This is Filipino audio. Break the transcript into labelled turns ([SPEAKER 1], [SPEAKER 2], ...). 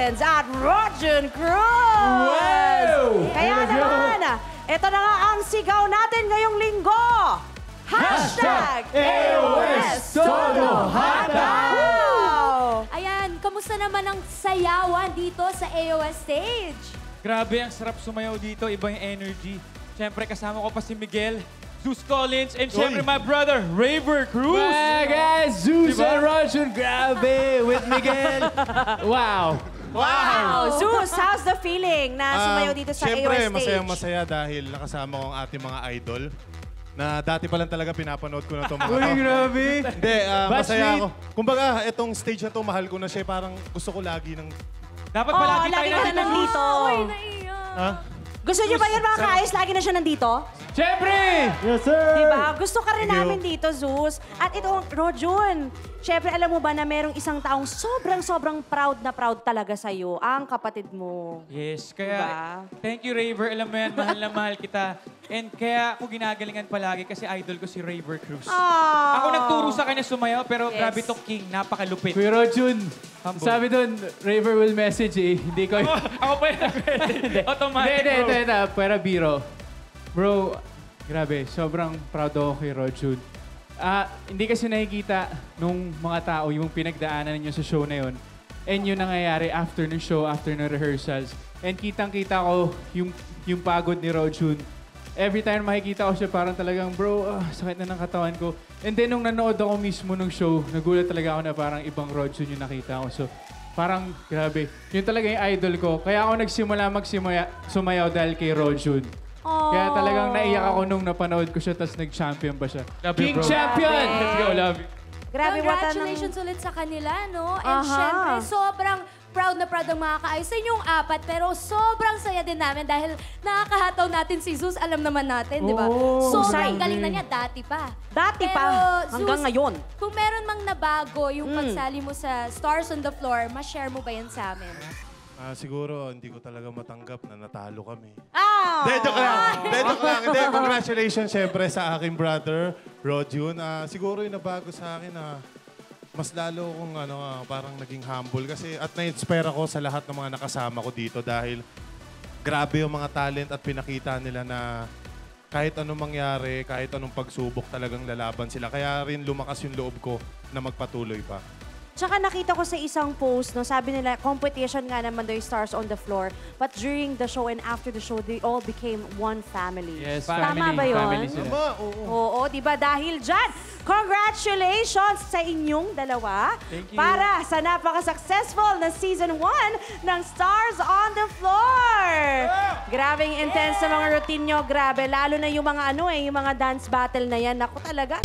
[SPEAKER 1] Collins at Rojun Cruz!
[SPEAKER 2] Wow!
[SPEAKER 1] Kaya naman, ito na nga ang sigaw natin ngayong linggo. Hashtag AOS Todo Haka!
[SPEAKER 3] Ayan, kamusta naman ang sayawan dito sa AOS stage?
[SPEAKER 2] Grabe, ang sarap sumayaw dito. Iba yung energy. Siyempre, kasama ko pa si Miguel, Zeus Collins, and siyempre my brother, Raver Cruz.
[SPEAKER 4] Wow, guys! Zeus and Rojun, grabe! With Miguel. Wow!
[SPEAKER 1] Wow! Zeus, how's the feeling na sumayaw dito sa
[SPEAKER 5] Siyempre,
[SPEAKER 1] AOS stage?
[SPEAKER 5] masayang-masaya dahil nakasama ko ang ating mga idol na dati pa lang talaga pinapanood ko na itong mga
[SPEAKER 4] Uy, grabe!
[SPEAKER 5] Hindi, masaya
[SPEAKER 4] sweet.
[SPEAKER 5] ako. Kumbaga, itong stage na to, mahal ko na siya. Parang gusto ko lagi ng...
[SPEAKER 2] Dapat palagi tayo
[SPEAKER 1] lagi ka na
[SPEAKER 2] nandito.
[SPEAKER 1] nandito.
[SPEAKER 3] Ay, naiyak.
[SPEAKER 5] Ha?
[SPEAKER 1] Gusto niyo ba yun mga kaayos? Lagi na siya nandito?
[SPEAKER 4] Siyempre! Yes, sir!
[SPEAKER 1] Diba? Gusto ka rin
[SPEAKER 5] Thank you.
[SPEAKER 1] namin dito, Zeus. At ito, Rojun. Siyempre, alam mo ba na merong isang taong sobrang proud na proud talaga sa'yo, ang kapatid mo.
[SPEAKER 2] Yes, kaya
[SPEAKER 1] Diba?
[SPEAKER 2] thank you, Raver. Alam mo yan, mahal na mahal kita. And kaya ako ginagalingan palagi kasi idol ko si Raver Cruz.
[SPEAKER 1] Ah.
[SPEAKER 2] Ako nagturo sa kanya sumayaw, pero
[SPEAKER 1] Yes.
[SPEAKER 2] grabe tong King, napakalupit.
[SPEAKER 4] Kuya Rojun,
[SPEAKER 2] Humble.
[SPEAKER 4] sabi doon, Raver will message eh. Hindi ko...
[SPEAKER 2] Ako pa yung automatic, bro.
[SPEAKER 4] Hindi. Pwera biro. Bro, grabe, sobrang proud ako kay Rojun. Hindi kasi nakikita nung mga tao yung pinagdaanan ninyo sa show na yun. And yung nangyayari after ng show, after ng rehearsals. And kitang-kita ko yung pagod ni Rojun. Every time makikita ko siya, parang talagang, bro, sakit na ng katawan ko. And then nung nanood ako mismo ng show, nagulat talaga ako na parang ibang Rojun yung nakita ko. So, parang, grabe. Yun talaga yung idol ko. Kaya ako nagsimula sumayaw dahil kay Rojun. Kaya talagang naiyak ako nung napanood ko siya, tapos nag-champion pa siya.
[SPEAKER 2] Love you,
[SPEAKER 4] King
[SPEAKER 2] bro.
[SPEAKER 4] Champion!
[SPEAKER 1] Grabe.
[SPEAKER 4] Let's go, love you.
[SPEAKER 1] Grabe,
[SPEAKER 3] Congratulations ulit sa kanila, no? And
[SPEAKER 1] Aha.
[SPEAKER 3] syempre, sobrang proud na proud ang mga kaayos sa inyong apat. Pero sobrang saya din namin dahil nakakahataw natin si Zeus. Alam naman natin, di ba? Sobrang galing na niya dati pa.
[SPEAKER 1] Dati
[SPEAKER 3] Pero,
[SPEAKER 1] pa, hanggang
[SPEAKER 3] Zeus,
[SPEAKER 1] ngayon.
[SPEAKER 3] Kung meron mang nabago yung pagsali mo sa Stars on the Floor, ma-share mo ba yan sa amin?
[SPEAKER 5] siguro, hindi ko talaga matanggap na natalo kami.
[SPEAKER 1] Ah!
[SPEAKER 5] Hindi, joke lang. Hindi, congratulations syempre sa aking brother, Rojun. Siguro yung nabago sa akin na mas lalo kong parang naging humble kasi at na-inspire ako sa lahat ng mga nakasama ko dito dahil grabe yung mga talent at pinakita nila na kahit anong mangyari, kahit anong pagsubok talagang lalaban sila. Kaya rin lumakas yung loob ko na magpatuloy pa.
[SPEAKER 1] Tsaka nakita ko sa isang post, no, sabi nila, competition nga naman daw yung Stars on the Floor. But during the show and after the show, they all became one family.
[SPEAKER 4] Yes,
[SPEAKER 1] Tama
[SPEAKER 4] family.
[SPEAKER 1] ba yun?
[SPEAKER 4] Family sila.
[SPEAKER 1] Oo, di ba? Dahil dyan, congratulations sa inyong dalawa.
[SPEAKER 2] Thank you.
[SPEAKER 1] Para sa napaka-successful na Season 1 ng Stars on the Floor. Grabing intense sa mga routine nyo. Grabe. Lalo na yung mga yung mga dance battle na yan. Ako talaga.